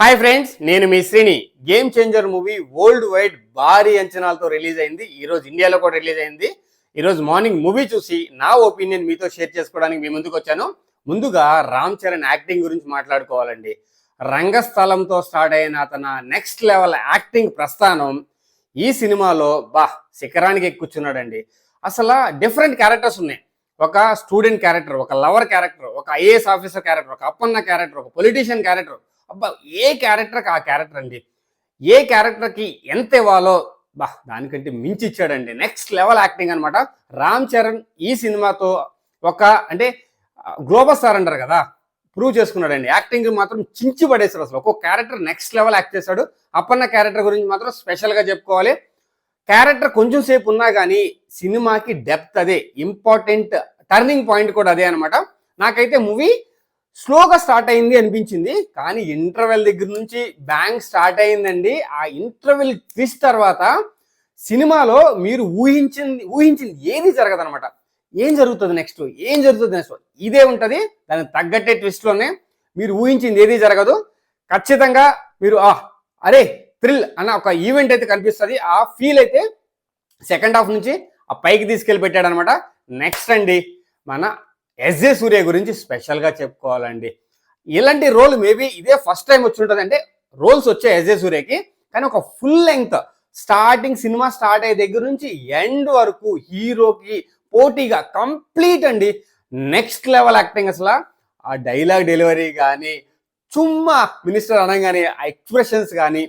Hi friends, నేను మీ Srini. Game changer movie world wide భారీ అంచనాలతో రిలీజ్ అయింది. ఈరోజు ఇండియాలో కూడా రిలీజ్ అయింది. ఈరోజు మార్నింగ్ మూవీ చూసి నా ఒపీనియన్ మీతో షేర్ చేసుకోవడానికి మీ ముందుకు వచ్చాను. ముందుగా రామ్ చరణ్ యాక్టింగ్ గురించి మాట్లాడుకోవాలండి. రంగస్థలంతో స్టార్ట్ అయిన తన నెక్స్ట్ లెవెల్ యాక్టింగ్ ప్రస్థానం ఈ సినిమాలో శిఖరానికి ఎక్కుచున్నాడండి. అసలు డిఫరెంట్ క్యారెక్టర్స్ ఉన్నాయి. ఒక స్టూడెంట్ క్యారెక్టర్, ఒక లవర్ క్యారెక్టర్, ఒక ఐఏఎస్ ఆఫీసర్ క్యారెక్టర్, ఒక అప్పన్న క్యారెక్టర్, ఒక పొలిటీషియన్ క్యారెక్టర్. అబ్బా, ఏ క్యారెక్టర్కి ఆ క్యారెక్టర్ అండి. ఏ క్యారెక్టర్కి ఎంత ఇవ్వాలో దానికంటే మించి ఇచ్చాడండి. నెక్స్ట్ లెవెల్ యాక్టింగ్ అనమాట. రామ్ చరణ్ ఈ సినిమాతో ఒక గ్లోబల్ స్టార్ అంటారు కదా, ప్రూవ్ చేసుకున్నాడండి. యాక్టింగ్ మాత్రం చించి పడేశాడు. అసలు ఒక్కొక్క క్యారెక్టర్ నెక్స్ట్ లెవెల్ యాక్ట్ చేశాడు. అప్పన్న క్యారెక్టర్ గురించి మాత్రం స్పెషల్గా చెప్పుకోవాలి. క్యారెక్టర్ కొంచెం సేపు ఉన్నా కానీ సినిమాకి డెప్త్ అదే, ఇంపార్టెంట్ టర్నింగ్ పాయింట్ కూడా అదే అనమాట. నాకైతే మూవీ స్లోగా స్టార్ట్ అయింది అనిపించింది, కానీ ఇంటర్వెల్ దగ్గర నుంచి బ్యాంగ్ స్టార్ట్ అయిందండి. ఆ ఇంటర్వెల్ ట్విస్ట్ తర్వాత సినిమాలో మీరు ఊహించింది ఏది జరగదనమాట. ఏం జరుగుతుంది నెక్స్ట్ ఇదే ఉంటుంది. దానికి తగ్గట్టే ట్విస్ట్లోనే మీరు ఊహించింది ఏది జరగదు. ఖచ్చితంగా మీరు అరే థ్రిల్ అన్న ఒక ఈవెంట్ అయితే కనిపిస్తుంది. ఆ ఫీల్ అయితే సెకండ్ హాఫ్ నుంచి ఆ పైకి తీసుకెళ్ళి పెట్టాడు అనమాట. నెక్స్ట్ అండి, మన ఎస్జే సూర్య గురించి స్పెషల్గా చెప్పుకోవాలండి. ఇలాంటి రోల్ మేబీ ఇదే ఫస్ట్ టైం వచ్చి ఉంటుంది. అంటే రోల్స్ వచ్చాయి ఎస్జే సూర్యకి, కానీ ఒక full length starting cinema start అయ్యే దగ్గర నుంచి ఎండ్ వరకు హీరోకి పోటీగా కంప్లీట్ అండి. Next level acting. అసలు ఆ డైలాగ్ డెలివరీ కానీ, చుమ్మా మినిస్టర్ అనగానే ఆ ఎక్స్ప్రెషన్స్ కానీ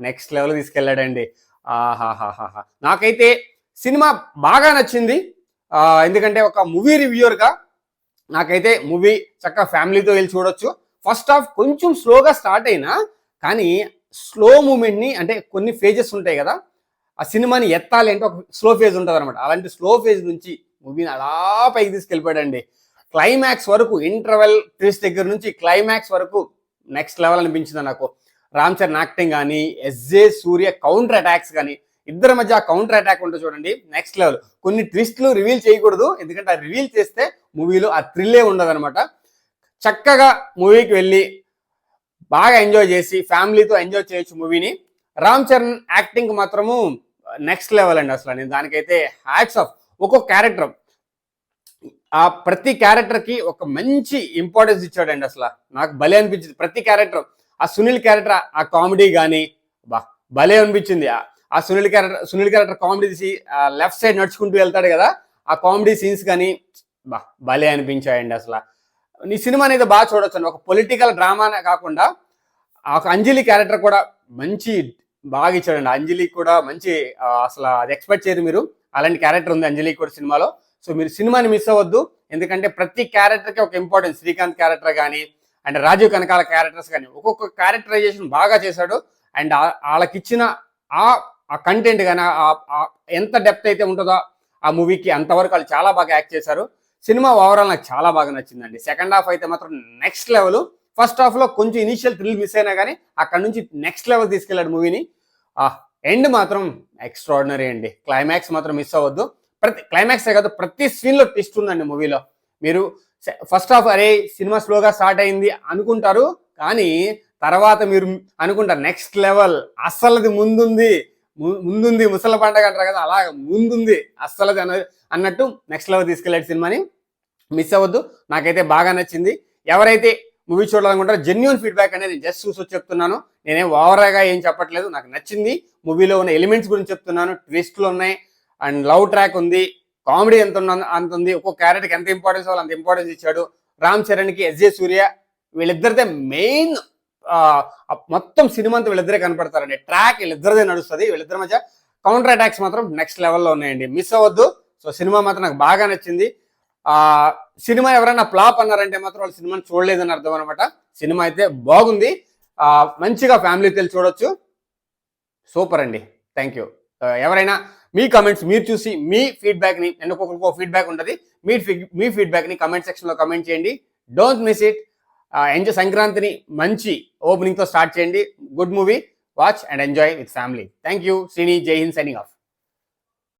నెక్స్ట్ లెవెల్ తీసుకెళ్ళాడండి. ఆహాహాహా, నాకైతే సినిమా బాగా నచ్చింది. ఎందుకంటే ఒక మూవీ రివ్యూవర్గా నాకైతే మూవీ చక్కగా ఫ్యామిలీతో వెళ్ళి చూడొచ్చు. ఫస్ట్ హాఫ్ కొంచెం స్లోగా స్టార్ట్ అయినా కానీ స్లో మూమెంట్ని, అంటే కొన్ని ఫేజెస్ ఉంటాయి కదా, ఆ సినిమాని ఎత్తాలి అంటే ఒక స్లో ఫేజ్ ఉంటుంది అనమాట. అలాంటి స్లో ఫేజ్ నుంచి మూవీని అలా పైకి తీసుకెళ్ళిపోయాడండి. క్లైమాక్స్ వరకు, ఇంటర్వెల్ ట్విస్ట్ దగ్గర నుంచి క్లైమాక్స్ వరకు నెక్స్ట్ లెవెల్ అనిపించింది నాకు. రామ్ చరణ్ యాక్టింగ్ కానీ, ఎస్జే సూర్య కౌంటర్ అటాక్స్ కానీ, ఇద్దరి మధ్య ఆ కౌంటర్ అటాక్ ఉంటుంది చూడండి, నెక్స్ట్ లెవెల్. కొన్ని ట్విస్ట్లు రివీల్ చేయకూడదు, ఎందుకంటే ఆ రివీల్ చేస్తే మూవీలో ఆ థ్రిల్లే ఉండదు అనమాట. చక్కగా మూవీకి వెళ్ళి బాగా ఎంజాయ్ చేసి ఫ్యామిలీతో ఎంజాయ్ చేయొచ్చు మూవీని. రామ్ చరణ్ యాక్టింగ్ మాత్రము నెక్స్ట్ లెవెల్ అండి. అసలు నేను దానికైతే హ్యాట్స్ ఆఫ్. ఒక్కొక్క క్యారెక్టర్, ఆ ప్రతి క్యారెక్టర్కి ఒక మంచి ఇంపార్టెన్స్ ఇచ్చాడండి. అసలు నాకు భలే అనిపించింది ప్రతి క్యారెక్టర్. ఆ సునీల్ క్యారెక్టర్ ఆ కామెడీ కానీ భలే అనిపించింది. ఆ సునీల్ క్యారెక్టర్ కామెడీ తీసి లెఫ్ట్ సైడ్ నడుచుకుంటూ వెళ్తాడు కదా, ఆ కామెడీ సీన్స్ కానీ భలే అనిపించాయండి. అసలు ఈ సినిమా అనేది బాగా చూడొచ్చు. ఒక పొలిటికల్ డ్రామానే కాకుండా ఒక అంజలి క్యారెక్టర్ కూడా మంచి బాగా ఇచ్చాడండి. అంజలికి కూడా మంచి, అసలు అది ఎక్స్పెక్ట్ చేయరు మీరు, అలాంటి క్యారెక్టర్ ఉంది అంజలికి కూడా సినిమాలో. సో మీరు సినిమాని మిస్ అవ్వద్దు, ఎందుకంటే ప్రతి క్యారెక్టర్కి ఒక ఇంపార్టెన్స్. శ్రీకాంత్ క్యారెక్టర్ కానీ, అండ్ రాజీవ్ కనకాల క్యారెక్టర్స్ కానీ ఒక్కొక్క క్యారెక్టరైజేషన్ బాగా చేశాడు. అండ్ వాళ్ళకిచ్చిన ఆ కంటెంట్ కానీ ఎంత డెప్త్ అయితే ఉంటుందో ఆ మూవీకి అంతవరకు వాళ్ళు చాలా బాగా యాక్ట్ చేశారు. సినిమా ఓవరాల్ నాకు చాలా బాగా నచ్చిందండి. సెకండ్ హాఫ్ అయితే మాత్రం నెక్స్ట్ లెవెల్. ఫస్ట్ హాఫ్లో కొంచెం ఇనీషియల్ థ్రిల్ మిస్ అయినా కానీ అక్కడ నుంచి నెక్స్ట్ లెవెల్ తీసుకెళ్ళాడు మూవీని. ఎండ్ మాత్రం ఎక్స్ట్రాడినరీ అండి. క్లైమాక్స్ మాత్రం మిస్ అవ్వద్దు. ప్రతి క్లైమాక్సే కాదు, ప్రతి సీన్లో ట్విస్ట్ ఉందండి మూవీలో. మీరు ఫస్ట్ హాఫ్ అరే సినిమా స్లోగా స్టార్ట్ అయింది అనుకుంటారు, కానీ తర్వాత మీరు అనుకుంటారు నెక్స్ట్ లెవెల్, అస్సలది ముందుంది ముసల పండగ అంటారు కదా, అలా ముందుంది అస్సలది అన్నట్టు నెక్స్ట్ లెవెల్ తీసుకెళ్ళాడు సినిమాని. మిస్ అవ్వద్దు. నాకైతే బాగా నచ్చింది. ఎవరైతే మూవీ చూడాలనుకుంటారో జెన్యూన్ ఫీడ్బ్యాక్ అనేది జస్ట్ చూసి చెప్తున్నాను. నేనేం ఓవర్గా ఏం చెప్పట్లేదు. నాకు నచ్చింది. మూవీలో ఉన్న ఎలిమెంట్స్ గురించి చెప్తున్నాను. ట్విస్ట్లు ఉన్నాయి, అండ్ లవ్ ట్రాక్ ఉంది, కామెడీ ఎంత అంత ఉంది. ఒక్కొక్క క్యారెక్టర్కి ఎంత ఇంపార్టెన్స్ వాళ్ళు అంత ఇంపార్టెన్స్ ఇచ్చాడు. రామ్ చరణ్కి ఎస్జే సూర్య వీళ్ళిద్దరిదే మెయిన్. మొత్తం సినిమా అంతా వీళ్ళిద్దరే కనపడతారండి. ట్రాక్ వీళ్ళిద్దరిదే నడుస్తుంది. వీళ్ళిద్దరి మధ్య కౌంటర్ అటాక్స్ మాత్రం నెక్స్ట్ లెవెల్లో ఉన్నాయండి. మిస్ అవ్వద్దు. సో సినిమా మాత్రం నాకు బాగా నచ్చింది. సినిమా ఎవరైనా ఫ్లాప్ అన్నారంటే మాత్రం వాళ్ళు సినిమాని చూడలేదని అర్థం అనమాట. సినిమా అయితే బాగుంది. మంచిగా ఫ్యామిలీతో చూడొచ్చు. సూపర్ అండి. Thank you. ఎవరైనా మీ కమెంట్స్ మీరు చూసి మీ ఫీడ్బ్యాక్ని, ఒక్కొక్కరికో ఫీడ్బ్యాక్ ఉంటుంది, మీ ఫీడ్బ్యాక్ని కమెంట్ సెక్షన్లో కమెంట్ చేయండి. Don't miss it. ఎంజాయ్ సంక్రాంతిని మంచి ఓపెనింగ్తో స్టార్ట్ చేయండి. Good movie, watch and enjoy with family. Thank you. Srini, జై హింద్, సైనింగ్ ఆఫ్.